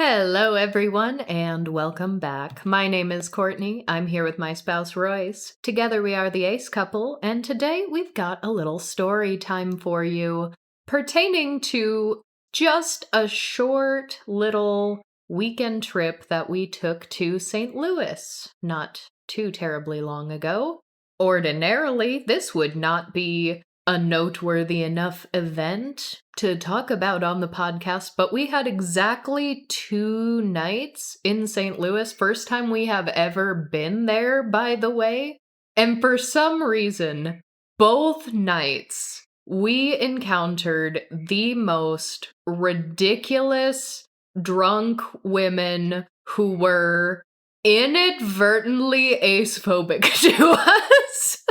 Hello, everyone, and welcome back. My name is Courtney. I'm here with my spouse, Royce. Together, we are the Ace couple, and today we've got a little story time for you pertaining to just a short little weekend trip that we took to St. Louis not too terribly long ago. Ordinarily, this would not be a noteworthy enough event to talk about on the podcast, but we had exactly 2 nights in St. Louis. First time we have ever been there, by the way. And for some reason, both nights we encountered the most ridiculous drunk women who were inadvertently acephobic to us.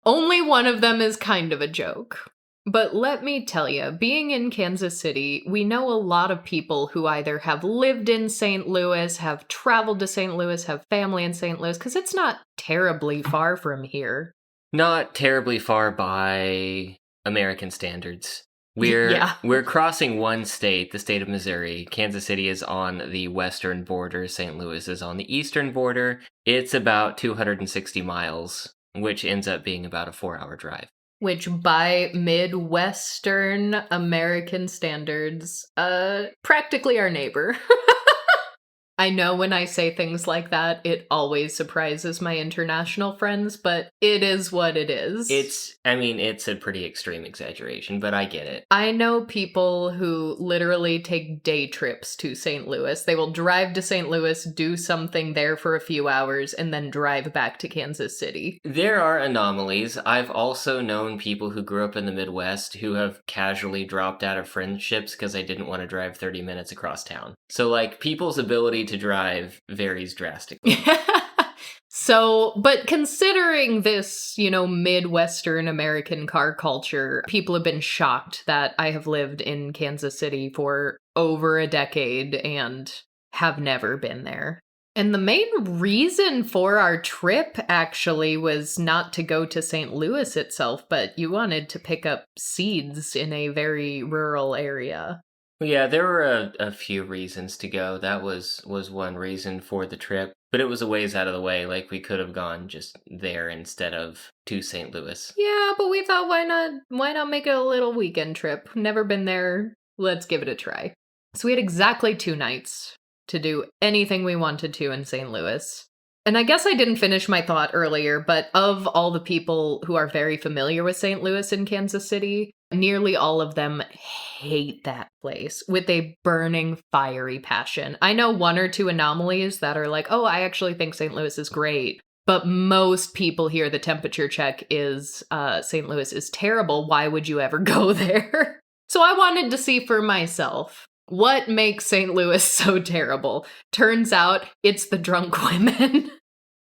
Only one of them is kind of a joke. But let me tell you, being in Kansas City, we know a lot of people who either have lived in St. Louis, have traveled to St. Louis, have family in St. Louis, because it's not terribly far from here. Not terribly far by American standards. We're crossing one state, the state of Missouri. Kansas City is on the western border. St. Louis is on the eastern border. It's about 260 miles. Which ends up being about a 4-hour drive. Which, by Midwestern American standards, practically our neighbor. I know when I say things like that, it always surprises my international friends, but it is what it is. It's a pretty extreme exaggeration, but I get it. I know people who literally take day trips to St. Louis. They will drive to St. Louis, do something there for a few hours, and then drive back to Kansas City. There are anomalies. I've also known people who grew up in the Midwest who have casually dropped out of friendships because they didn't want to drive 30 minutes across town. So, people's ability to drive varies drastically. But considering this, Midwestern American car culture, people have been shocked that I have lived in Kansas City for over a decade and have never been there. And the main reason for our trip, actually, was not to go to St. Louis itself, but you wanted to pick up seeds in a very rural area. Yeah, there were a few reasons to go. That was one reason for the trip. But it was a ways out of the way. We could have gone just there instead of to St. Louis. Yeah, but we thought, why not make it a little weekend trip? Never been there. Let's give it a try. So we had exactly 2 nights to do anything we wanted to in St. Louis. And I guess I didn't finish my thought earlier, but of all the people who are very familiar with St. Louis and Kansas City, nearly all of them hate that place with a burning, fiery passion. I know 1 or 2 anomalies that are like, oh, I actually think St. Louis is great. But most people here, the temperature check is St. Louis is terrible. Why would you ever go there? So I wanted to see for myself. What makes St. Louis so terrible? Turns out it's the drunk women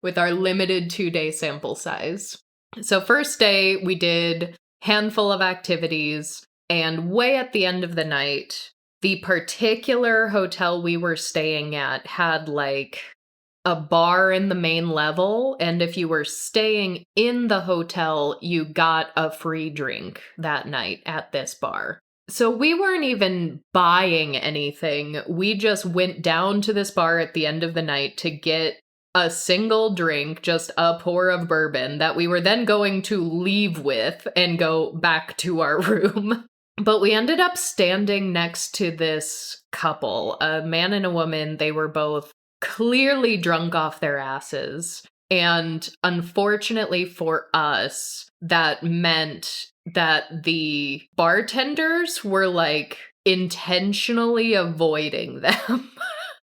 with our limited 2-day sample size. So first day, we did handful of activities, and way at the end of the night, the particular hotel we were staying at had a bar in the main level, and if you were staying in the hotel, you got a free drink that night at this bar. So we weren't even buying anything. We just went down to this bar at the end of the night to get a single drink, just a pour of bourbon that we were then going to leave with and go back to our room. But we ended up standing next to this couple, a man and a woman. They were both clearly drunk off their asses. And unfortunately for us, that meant that the bartenders were intentionally avoiding them.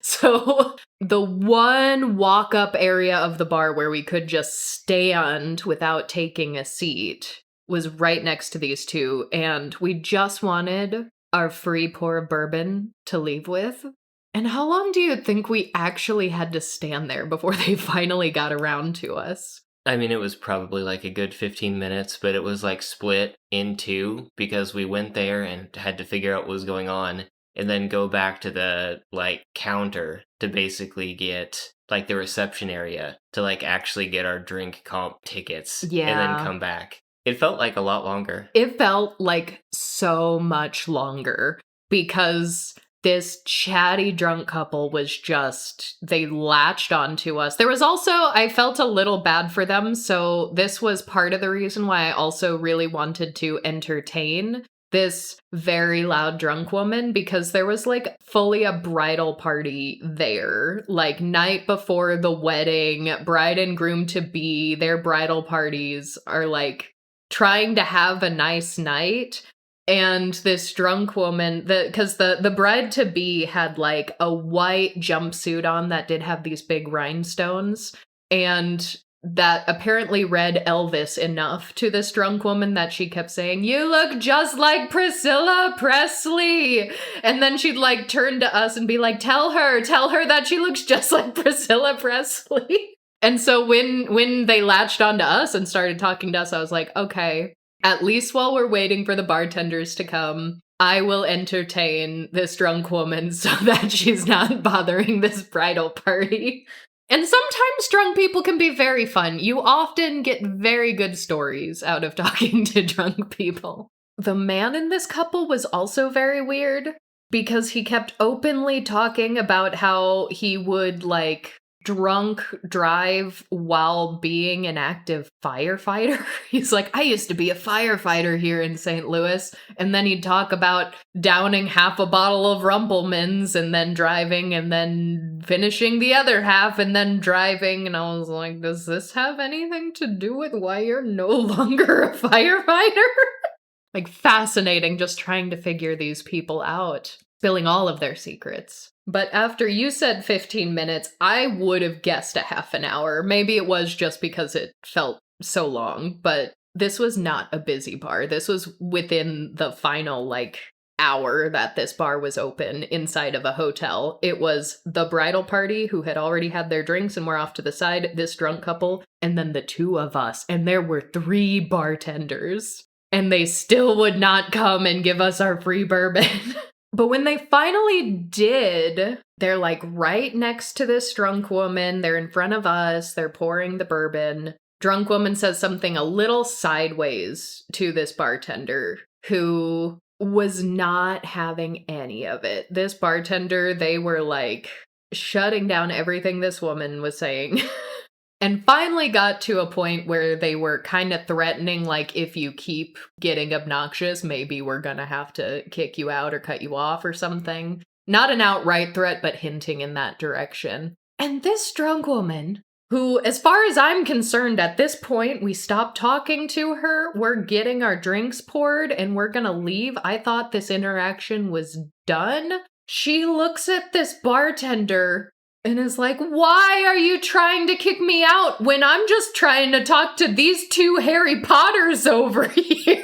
So the one walk-up area of the bar where we could just stand without taking a seat was right next to these 2, and we just wanted our free pour of bourbon to leave with. And how long do you think we actually had to stand there before they finally got around to us? It was probably a good 15 minutes, but it was split in 2 because we went there and had to figure out what was going on and then go back to the counter to basically get the reception area to actually get our drink comp tickets. Yeah. And then come back. It felt like a lot longer. It felt like so much longer because this chatty drunk couple was just, they latched onto us. There was also, I felt a little bad for them, so this was part of the reason why I also really wanted to entertain this very loud drunk woman, because there was like fully a bridal party there, like night before the wedding, bride and groom to be, their bridal parties are like trying to have a nice night. And this drunk woman, because the bride to be had like a white jumpsuit on that did have these big rhinestones, and that apparently read Elvis enough to this drunk woman that she kept saying, "You look just like Priscilla Presley." And then she'd like turn to us and be like, tell her that she looks just like Priscilla Presley. And so when they latched onto us and started talking to us, I was like, okay, at least while we're waiting for the bartenders to come, I will entertain this drunk woman so that she's not bothering this bridal party. And sometimes drunk people can be very fun. You often get very good stories out of talking to drunk people. The man in this couple was also very weird because he kept openly talking about how he would like drunk drive while being an active firefighter. He's like, I used to be a firefighter here in St. Louis. And then he'd talk about downing half a bottle of Rumpelmans and then driving and then finishing the other half and then driving. And I was like, does this have anything to do with why you're no longer a firefighter? Like fascinating, just trying to figure these people out, spilling all of their secrets. But after you said 15 minutes, I would have guessed a half an hour. Maybe it was just because it felt so long, but this was not a busy bar. This was within the final, like, hour that this bar was open inside of a hotel. It was the bridal party who had already had their drinks and were off to the side, this drunk couple, and then the two of us. And there were 3 bartenders. And they still would not come and give us our free bourbon. But when they finally did, they're like right next to this drunk woman. They're in front of us. They're pouring the bourbon. Drunk woman says something a little sideways to this bartender who was not having any of it. This bartender, they were like shutting down everything this woman was saying. And finally got to a point where they were kind of threatening, like, if you keep getting obnoxious, maybe we're gonna have to kick you out or cut you off or something. Not an outright threat, but hinting in that direction. And this drunk woman, who, as far as I'm concerned, at this point, we stopped talking to her, we're getting our drinks poured, and we're gonna leave. I thought this interaction was done. She looks at this bartender and is like, why are you trying to kick me out when I'm just trying to talk to these 2 Harry Potters over here?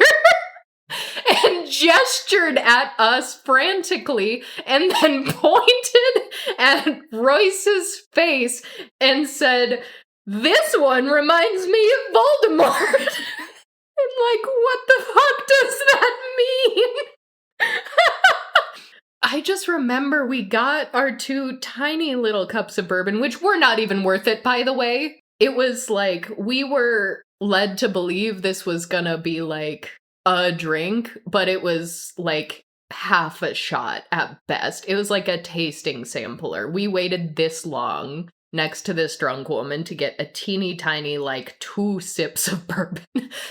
And gestured at us frantically and then pointed at Royce's face and said, this one reminds me of Voldemort. And like, what the fuck does that mean? I just remember we got our 2 tiny little cups of bourbon, which were not even worth it, by the way. It was like, we were led to believe this was gonna be like a drink, but it was like half a shot at best. It was like a tasting sampler. We waited this long next to this drunk woman to get a teeny tiny, like 2 sips of bourbon.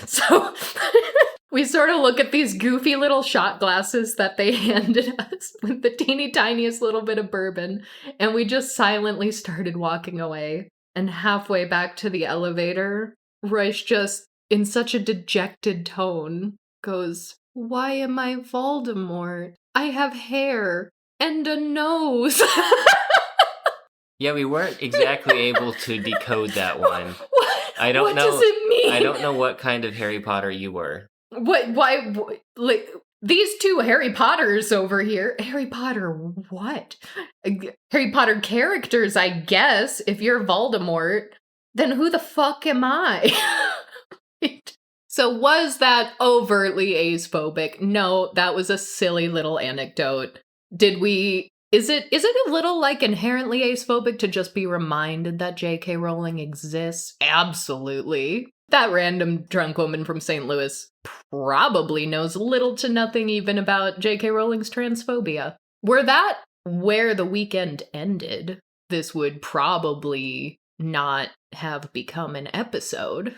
So we sort of look at these goofy little shot glasses that they handed us with the teeny tiniest little bit of bourbon, and we just silently started walking away. And halfway back to the elevator, Royce just, in such a dejected tone, goes, why am I Voldemort? I have hair and a nose. Yeah, we weren't exactly able to decode that one. What does it mean? I don't know what kind of Harry Potter you were. Why, like, these 2 Harry Potters over here. Harry Potter what? Harry Potter characters, I guess. If you're Voldemort, then who the fuck am I? So was that overtly acephobic? No, that was a silly little anecdote. Is it a little, like, inherently acephobic to just be reminded that J.K. Rowling exists? Absolutely. That random drunk woman from St. Louis probably knows little to nothing even about J.K. Rowling's transphobia. Were that where the weekend ended, this would probably not have become an episode.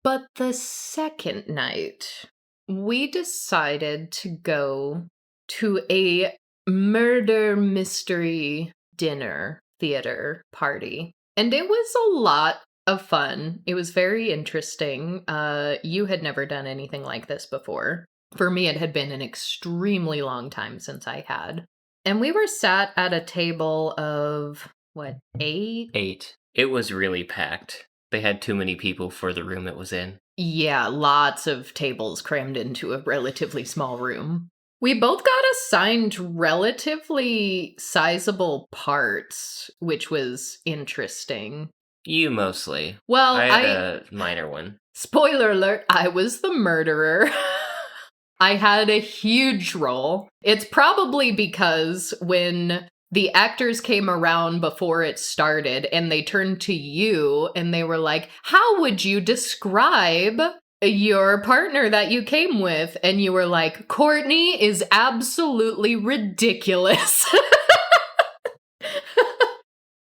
But the second night, we decided to go to a murder mystery dinner theater party. And it was a lot of fun. It was very interesting. You had never done anything like this before. For me, it had been an extremely long time since I had. And we were sat at a table of, what, 8? 8. It was really packed. They had too many people for the room it was in. Yeah, lots of tables crammed into a relatively small room. We both got assigned relatively sizable parts, which was interesting. You mostly. Well, I had a minor one. Spoiler alert, I was the murderer. I had a huge role. It's probably because when the actors came around before it started and they turned to you and they were like, how would you describe your partner that you came with? And you were like, Courtney is absolutely ridiculous.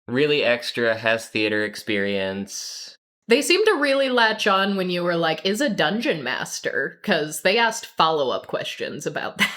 Really extra, has theater experience. They seemed to really latch on when you were like, is a dungeon master? Because they asked follow-up questions about that.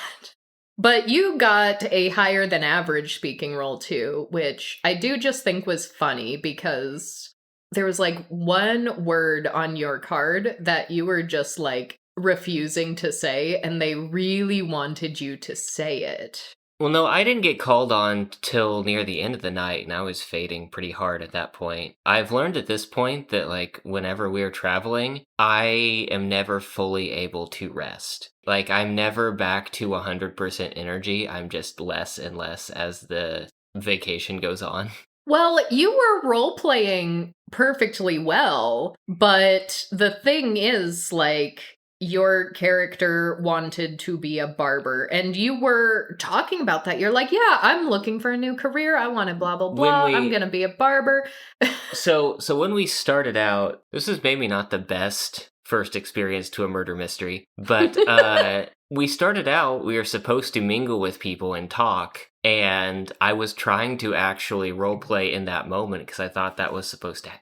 But you got a higher than average speaking role too, which I do just think was funny because there was like one word on your card that you were just like refusing to say, and they really wanted you to say it. Well, no, I didn't get called on till near the end of the night, and I was fading pretty hard at that point. I've learned at this point that, like, whenever we're traveling, I am never fully able to rest. Like, I'm never back to 100% energy. I'm just less and less as the vacation goes on. Well, you were role-playing perfectly well, but the thing is, like, your character wanted to be a barber, and you were talking about that. You're like, yeah, I'm looking for a new career. I want to blah, blah, blah. I'm going to be a barber. So when we started out, this is maybe not the best first experience to a murder mystery, but we started out, we were supposed to mingle with people and talk, and I was trying to actually roleplay in that moment because I thought that was supposed to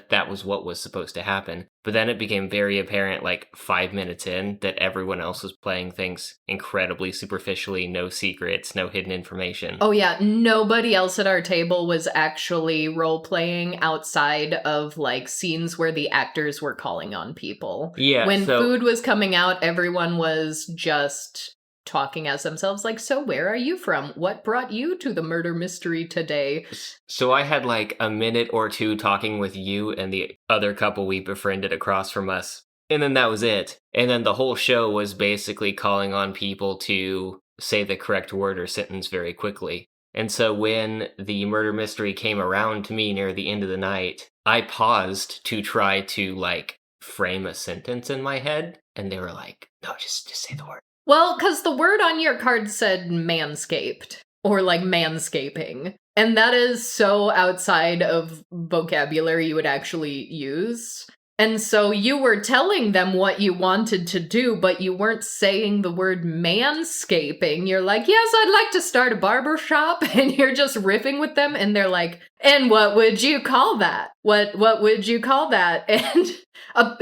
that was what was supposed to happen. But then it became very apparent, like 5 minutes in, that everyone else was playing things incredibly superficially, no secrets, no hidden information. Oh yeah, nobody else at our table was actually role-playing outside of like scenes where the actors were calling on people. Yeah. When food was coming out, everyone was just talking as themselves, like, so where are you from? What brought you to the murder mystery today? So I had like a minute or two talking with you and the other couple we befriended across from us. And then that was it. And then the whole show was basically calling on people to say the correct word or sentence very quickly. And so when the murder mystery came around to me near the end of the night, I paused to try to like frame a sentence in my head. And they were like, no, just say the word. Well, because the word on your card said manscaped, or like manscaping. And that is so outside of vocabulary you would actually use. And so you were telling them what you wanted to do, but you weren't saying the word manscaping. You're like, yes, I'd like to start a barber shop. And you're just riffing with them. And they're like, and what would you call that? What would you call that? And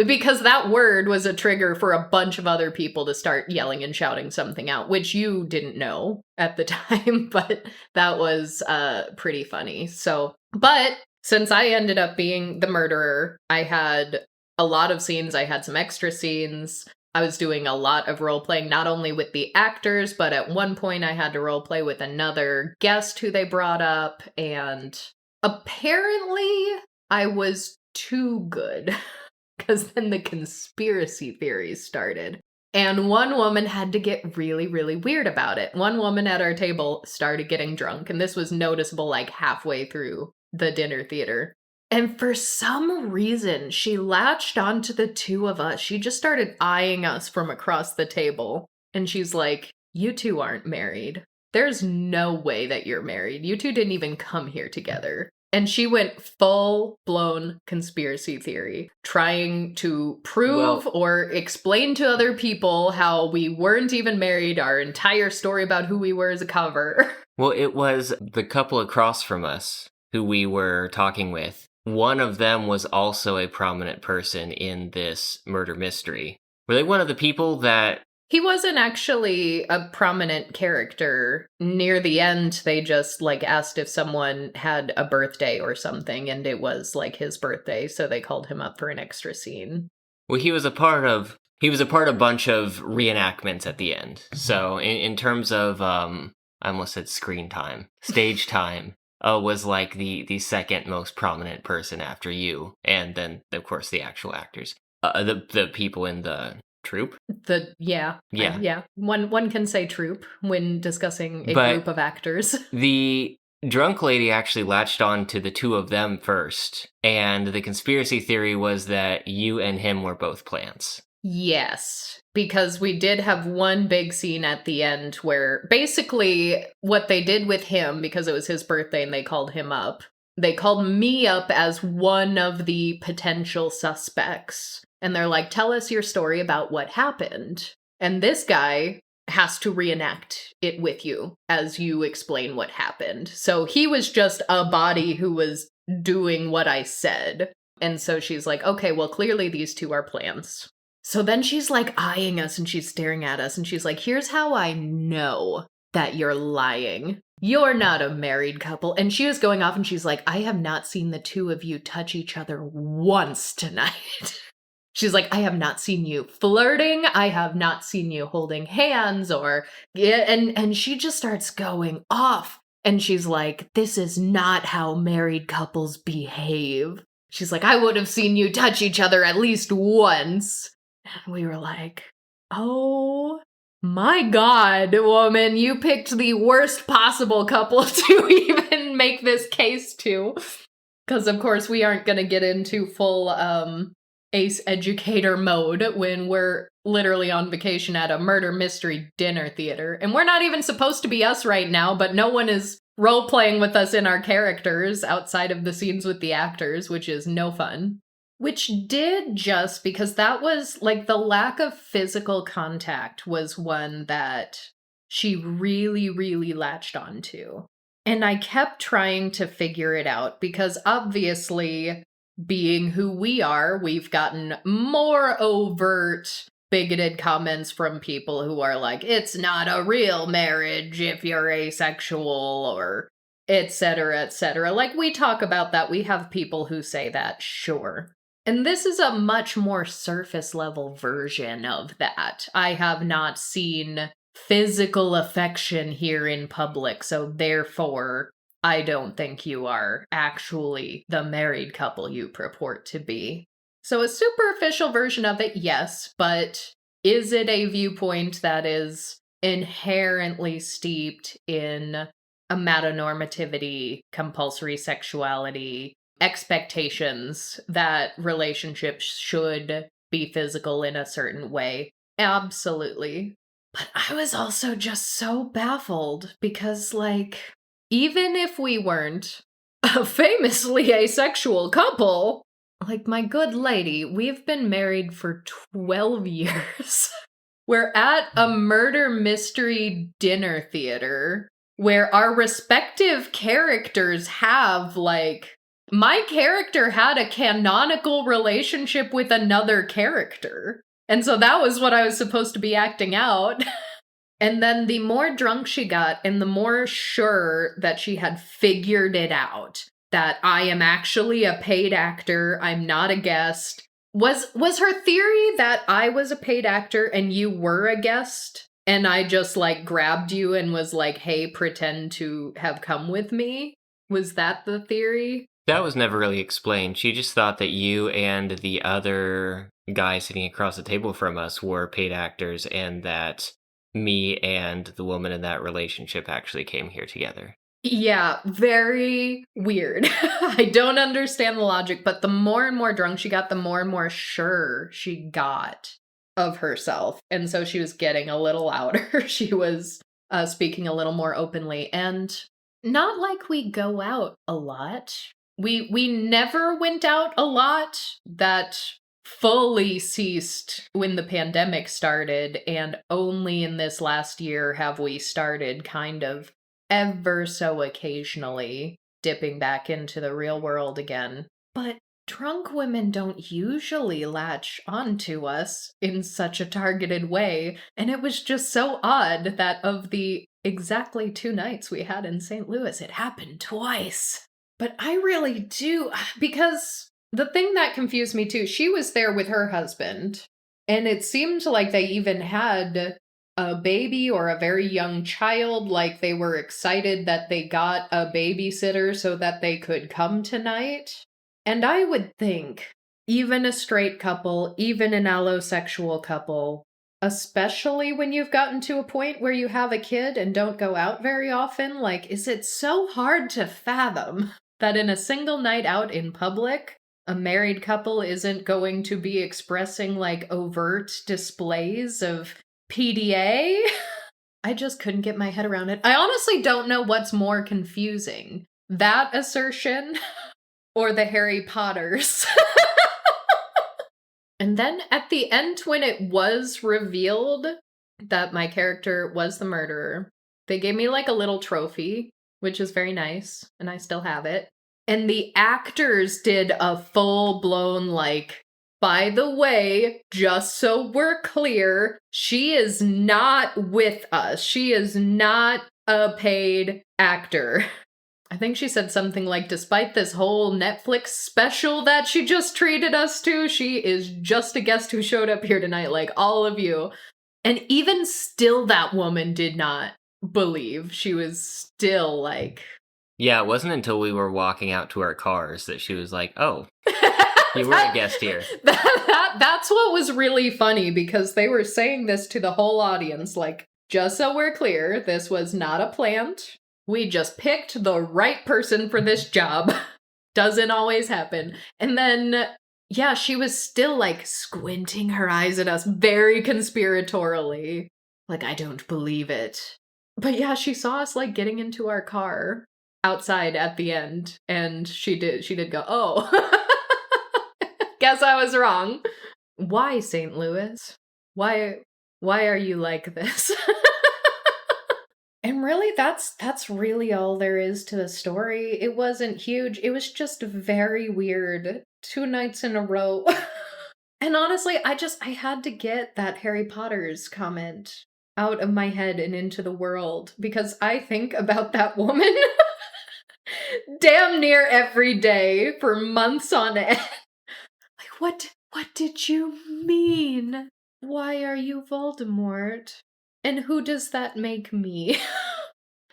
because that word was a trigger for a bunch of other people to start yelling and shouting something out, which you didn't know at the time, but that was pretty funny. So, but since I ended up being the murderer, I had a lot of scenes. I had some extra scenes. I was doing a lot of role-playing, not only with the actors, but at one point I had to role-play with another guest who they brought up, and apparently I was too good, because then the conspiracy theories started. And one woman had to get really, really weird about it. One woman at our table started getting drunk, and this was noticeable like halfway through the dinner theater. And for some reason, she latched onto the two of us. She just started eyeing us from across the table. And she's like, you two aren't married. There's no way that you're married. You two didn't even come here together. And she went full-blown conspiracy theory, trying to prove or explain to other people how we weren't even married, our entire story about who we were as a cover. Well, it was the couple across from us who we were talking with. One of them was also a prominent person in this murder mystery. Were they one of the people that... He wasn't actually a prominent character. Near the end, they just, like, asked if someone had a birthday or something, and it was, like, his birthday, so they called him up for an extra scene. Well, he was a part of a bunch of reenactments at the end. So, in terms of, I almost said screen time, stage time, was, like, the second most prominent person after you, and then, of course, the actual actors. The people in the... troupe? Yeah. One can say troupe when discussing a group of actors. The drunk lady actually latched on to the two of them first, and the conspiracy theory was that you and him were both plants. Yes, because we did have one big scene at the end where basically what they did with him, because it was his birthday and they called him up, they called me up as one of the potential suspects. And they're like, tell us your story about what happened. And this guy has to reenact it with you as you explain what happened. So he was just a body who was doing what I said. And so she's like, okay, well, clearly these two are plants. So then she's like eyeing us and she's staring at us and she's like, here's how I know that you're lying. You're not a married couple. And she was going off and she's like, I have not seen the two of you touch each other once tonight. She's like, I have not seen you flirting. I have not seen you holding hands and she just starts going off. And she's like, this is not how married couples behave. She's like, I would have seen you touch each other at least once. And we were like, oh my God, woman, you picked the worst possible couple to even make this case to. Because, of course, we aren't going to get into full ace educator mode when we're literally on vacation at a murder mystery dinner theater. And we're not even supposed to be us right now, but no one is role-playing with us in our characters outside of the scenes with the actors, which is no fun. Which did just because that was, like, the lack of physical contact was one that she really, really latched onto. And I kept trying to figure it out because obviously, being who we are, we've gotten more overt, bigoted comments from people who are like, it's not a real marriage if you're asexual, or etc., etc. Like, we talk about that. We have people who say that, sure. And this is a much more surface level version of that. I have not seen physical affection here in public, so therefore, I don't think you are actually the married couple you purport to be. So a superficial version of it, yes, but is it a viewpoint that is inherently steeped in amatonormativity, compulsory sexuality, expectations that relationships should be physical in a certain way? Absolutely. But I was also just so baffled because, like, even if we weren't a famously asexual couple, like, my good lady, we've been married for 12 years. We're at a murder mystery dinner theater where our respective characters have, like, my character had a canonical relationship with another character. And so that was what I was supposed to be acting out. And then the more drunk she got, and the more sure that she had figured it out, that I am actually a paid actor, I'm not a guest. Was her theory that I was a paid actor and you were a guest? And I just, like, grabbed you and was like, hey, pretend to have come with me? Was that the theory? That was never really explained. She just thought that you and the other guy sitting across the table from us were paid actors, and that me and the woman in that relationship actually came here together. Yeah, very weird. I don't understand the logic, but the more and more drunk she got, the more and more sure she got of herself. And so she was getting a little louder. She was speaking a little more openly. And not like we go out a lot. We never went out a lot. That fully ceased when the pandemic started, and only in this last year have we started kind of ever so occasionally dipping back into the real world again. But drunk women don't usually latch onto us in such a targeted way, and it was just so odd that of the exactly 2 nights we had in St. Louis, it happened twice. But I really do, because the thing that confused me too, she was there with her husband, and it seemed like they even had a baby or a very young child, like they were excited that they got a babysitter so that they could come tonight. And I would think, even a straight couple, even an allosexual couple, especially when you've gotten to a point where you have a kid and don't go out very often, like, is it so hard to fathom that in a single night out in public, a married couple isn't going to be expressing, like, overt displays of PDA? I just couldn't get my head around it. I honestly don't know what's more confusing, that assertion or the Harry Potters. And then at the end, when it was revealed that my character was the murderer, they gave me like a little trophy, which is very nice, and I still have it. And the actors did a full-blown, like, by the way, just so we're clear, she is not with us. She is not a paid actor. I think she said something like, despite this whole Netflix special that she just treated us to, she is just a guest who showed up here tonight, like all of you. And even still, that woman did not believe. She was still like... Yeah, it wasn't until we were walking out to our cars that she was like, oh, you were a guest here. That's what was really funny, because they were saying this to the whole audience, like, just so we're clear, this was not a plant. We just picked the right person for this job. Doesn't always happen. And then, yeah, she was still, like, squinting her eyes at us very conspiratorially. Like, I don't believe it. But yeah, she saw us, like, getting into our car outside at the end, and she did go, oh. Guess I was wrong. Why, St. Louis? Why are you like this? And really, that's really all there is to the story. It wasn't huge. It was just very weird. 2 nights in a row. And honestly, I had to get that Harry Potter's comment out of my head and into the world, because I think about that woman damn near every day for months on end. Like, what did you mean? Why are you Voldemort? And who does that make me?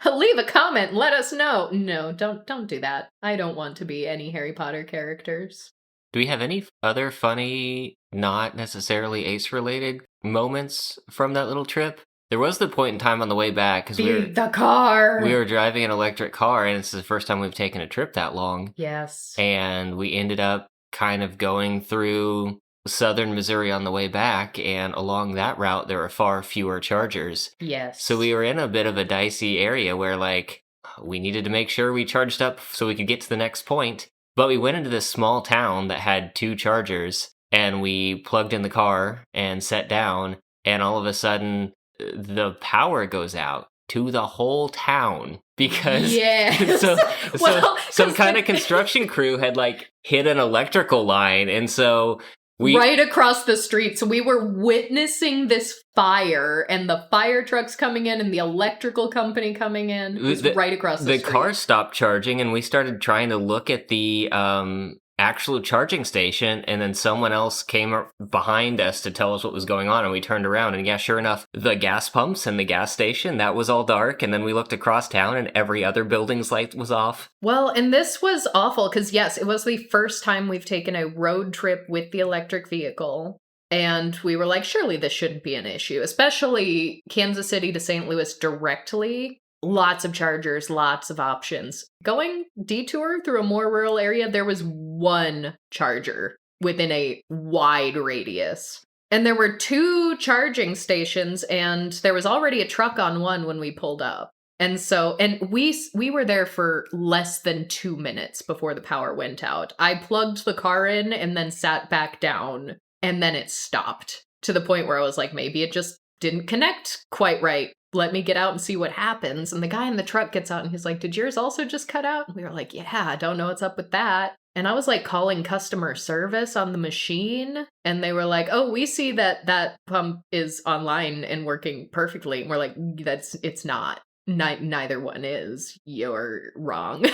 Leave a comment, let us know. No, don't do that. I don't want to be any Harry Potter characters. Do we have any other funny, not necessarily Ace-related moments from that little trip? There was the point in time on the way back, because we were driving an electric car, and it's the first time we've taken a trip that long. Yes. And we ended up kind of going through southern Missouri on the way back, and along that route there were far fewer chargers. Yes. So we were in a bit of a dicey area where, like, we needed to make sure we charged up so we could get to the next point. But we went into this small town that had 2 chargers, and we plugged in the car and sat down, and all of a sudden the power goes out to the whole town, because some kind of construction crew had, like, hit an electrical line, and so right across the street. So we were witnessing this fire, and the fire trucks coming in and the electrical company coming in. It was right across the street. The car stopped charging, and we started trying to look at the actual charging station, and then someone else came behind us to tell us what was going on, and we turned around, and yeah, sure enough, the gas pumps and the gas station, that was all dark, and then we looked across town, and every other building's light was off. Well, and this was awful, because yes, it was the first time we've taken a road trip with the electric vehicle, and we were like, surely this shouldn't be an issue, especially Kansas City to St. Louis directly. Lots of chargers, lots of options. Going detour through a more rural area, there was 1 charger within a wide radius. And there were 2 charging stations, and there was already a truck on one when we pulled up. And so, and we were there for less than 2 minutes before the power went out. I plugged the car in and then sat back down, and then it stopped to the point where I was like, maybe it just didn't connect quite right. Let me get out and see what happens. And the guy in the truck gets out and he's like, did yours also just cut out? And we were like, yeah, I don't know what's up with that. And I was like calling customer service on the machine, and they were like, oh, we see that that pump is online and working perfectly. And we're like, it's not. Neither one is. You're wrong.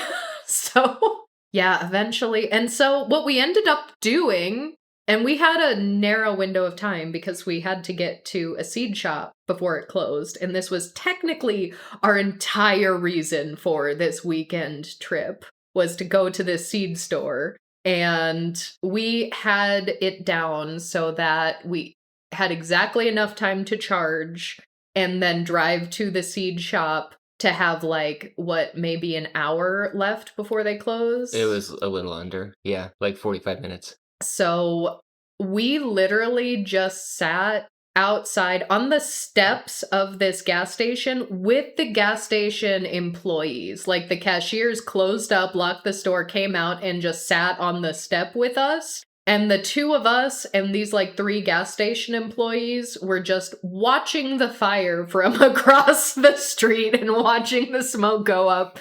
So, yeah, eventually. And so what we ended up doing, and we had a narrow window of time because we had to get to a seed shop before it closed. And this was technically our entire reason for this weekend trip, was to go to this seed store. And we had it down so that we had exactly enough time to charge and then drive to the seed shop to have like, what, maybe an hour left before they close? It was a little under. Yeah, like 45 minutes. So we literally just sat outside on the steps of this gas station with the gas station employees. Like the cashiers closed up, locked the store, came out, and just sat on the step with us. And the two of us and these like 3 gas station employees were just watching the fire from across the street and watching the smoke go up.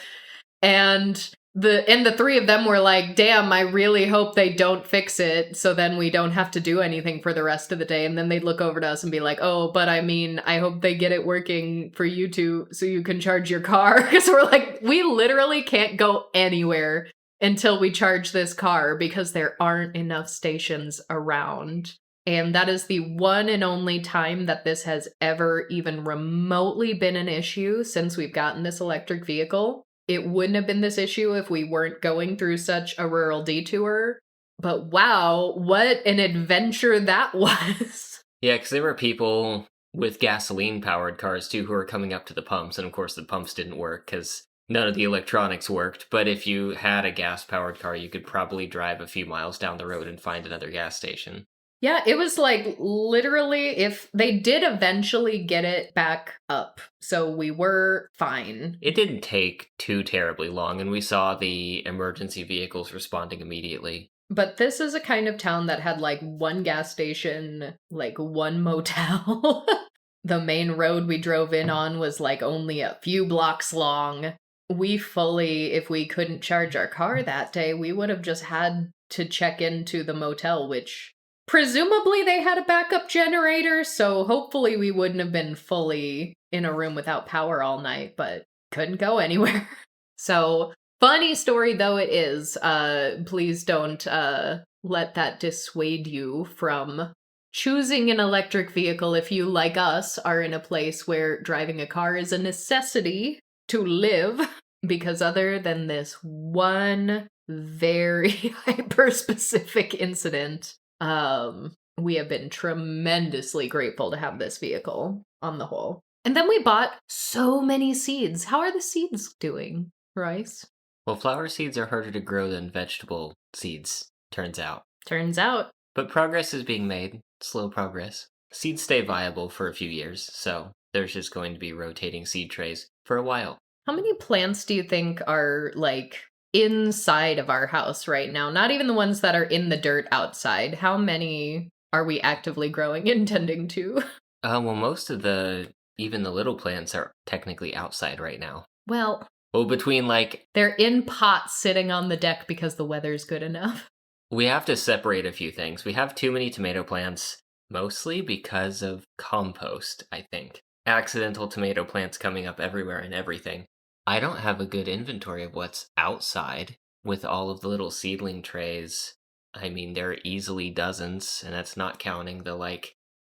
And the 3 of them were like, damn, I really hope they don't fix it, so then we don't have to do anything for the rest of the day. And then they'd look over to us and be like, oh, but I mean, I hope they get it working for you two so you can charge your car. Because we're like, we literally can't go anywhere until we charge this car because there aren't enough stations around. And that is the one and only time that this has ever even remotely been an issue since we've gotten this electric vehicle. It wouldn't have been this issue if we weren't going through such a rural detour. But wow, what an adventure that was. Yeah, because there were people with gasoline-powered cars, too, who were coming up to the pumps. And of course, the pumps didn't work because none of the electronics worked. But if you had a gas-powered car, you could probably drive a few miles down the road and find another gas station. Yeah, it was like literally, if they did eventually get it back up, so we were fine. It didn't take too terribly long, and we saw the emergency vehicles responding immediately. But this is a kind of town that had like 1 gas station, like 1 motel. The main road we drove in on was like only a few blocks long. We fully, if we couldn't charge our car that day, we would have just had to check into the motel, which presumably they had a backup generator, so hopefully we wouldn't have been fully in a room without power all night, but couldn't go anywhere. So, funny story though it is, please don't let that dissuade you from choosing an electric vehicle if you, like us, are in a place where driving a car is a necessity to live, because other than this one very hyper-specific incident, we have been tremendously grateful to have this vehicle on the whole. And then we bought so many seeds. How are the seeds doing, Royce? Well, flower seeds are harder to grow than vegetable seeds, turns out. Turns out. But progress is being made. Slow progress. Seeds stay viable for a few years, so there's just going to be rotating seed trays for a while. How many plants do you think are, like, inside of our house right now? Not even the ones that are in the dirt outside. How many are we actively growing and tending to? Well, most of even the little plants are technically outside right now. Well, between they're in pots sitting on the deck because the weather's good enough. We have to separate a few things. We have too many tomato plants, mostly because of compost, I think. Accidental tomato plants coming up everywhere and everything. I don't have a good inventory of what's outside with all of the little seedling trays. I mean, there are easily dozens, and that's not counting the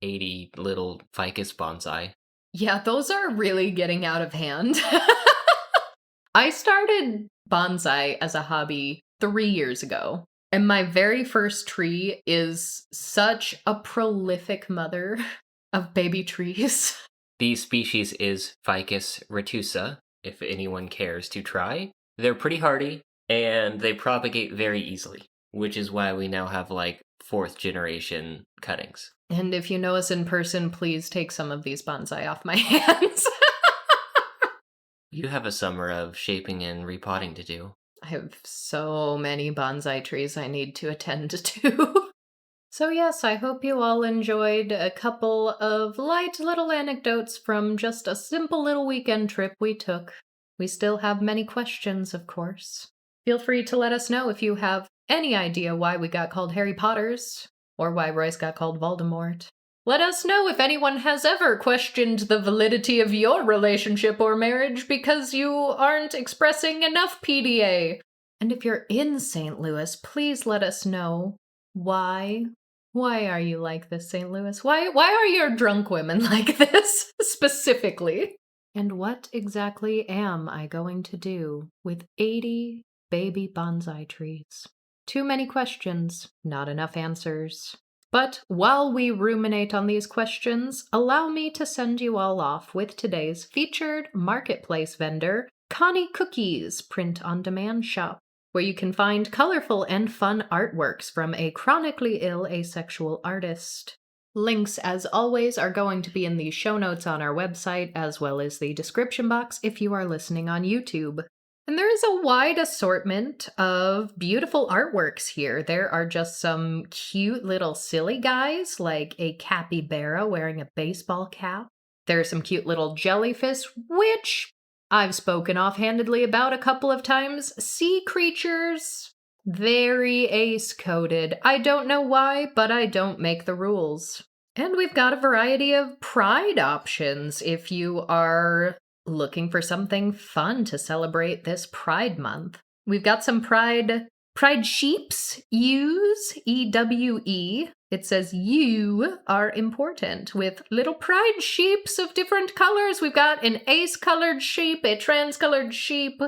80 little ficus bonsai. Yeah, those are really getting out of hand. I started bonsai as a hobby 3 years ago, and my very first tree is such a prolific mother of baby trees. The species is Ficus retusa, if anyone cares to try. They're pretty hardy, and they propagate very easily, which is why we now have 4th generation cuttings. And if you know us in person, please take some of these bonsai off my hands. You have a summer of shaping and repotting to do. I have so many bonsai trees I need to attend to. So, yes, I hope you all enjoyed a couple of light little anecdotes from just a simple little weekend trip we took. We still have many questions, of course. Feel free to let us know if you have any idea why we got called Harry Potters, or why Royce got called Voldemort. Let us know if anyone has ever questioned the validity of your relationship or marriage because you aren't expressing enough PDA. And if you're in St. Louis, please let us know why. Why are you like this, St. Louis? Why are your drunk women like this, specifically? And what exactly am I going to do with 80 baby bonsai trees? Too many questions, not enough answers. But while we ruminate on these questions, allow me to send you all off with today's featured marketplace vendor, Connie Cookies print-on-demand shop, where you can find colorful and fun artworks from a chronically ill asexual artist. Links, as always, are going to be in the show notes on our website, as well as the description box if you are listening on YouTube. And there is a wide assortment of beautiful artworks here. There are just some cute little silly guys, like a capybara wearing a baseball cap. There are some cute little jellyfish, which I've spoken offhandedly about a couple of times. Sea creatures, very ace-coded. I don't know why, but I don't make the rules. And we've got a variety of pride options if you are looking for something fun to celebrate this Pride Month. We've got some Pride sheeps, U's, E-W-E. It says you are important with little pride sheeps of different colors. We've got an ace-colored sheep, a trans-colored sheep,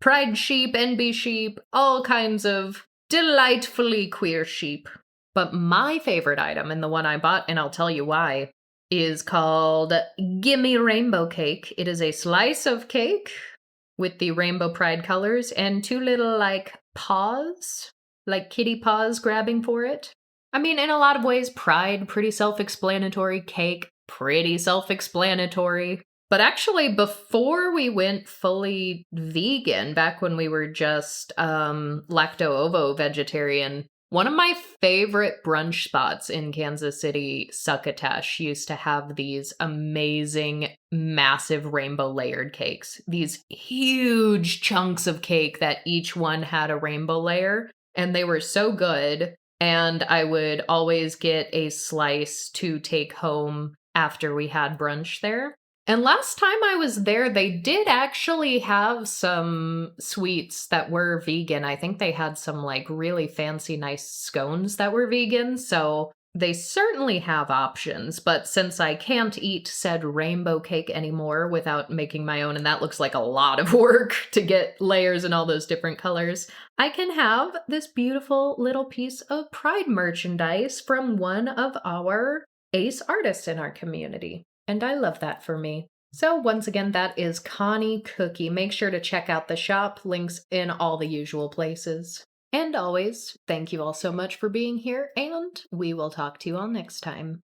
pride sheep, NB sheep, all kinds of delightfully queer sheep. But my favorite item, and the one I bought, and I'll tell you why, is called Gimme Rainbow Cake. It is a slice of cake with the rainbow pride colors and two little, paws, like kitty paws grabbing for it. I mean, in a lot of ways, pride, pretty self-explanatory, cake, pretty self-explanatory. But actually, before we went fully vegan, back when we were just lacto-ovo vegetarian, one of my favorite brunch spots in Kansas City, Succotash, used to have these amazing, massive rainbow layered cakes. These huge chunks of cake that each one had a rainbow layer, and they were so good. And I would always get a slice to take home after we had brunch there. And last time I was there, they did actually have some sweets that were vegan. I think they had some really fancy, nice scones that were vegan. So they certainly have options. But since I can't eat said rainbow cake anymore without making my own, and that looks like a lot of work to get layers in all those different colors, I can have this beautiful little piece of Pride merchandise from one of our ace artists in our community. And I love that for me. So once again, that is Connie Cookie. Make sure to check out the shop, links in all the usual places. And always, thank you all so much for being here, and we will talk to you all next time.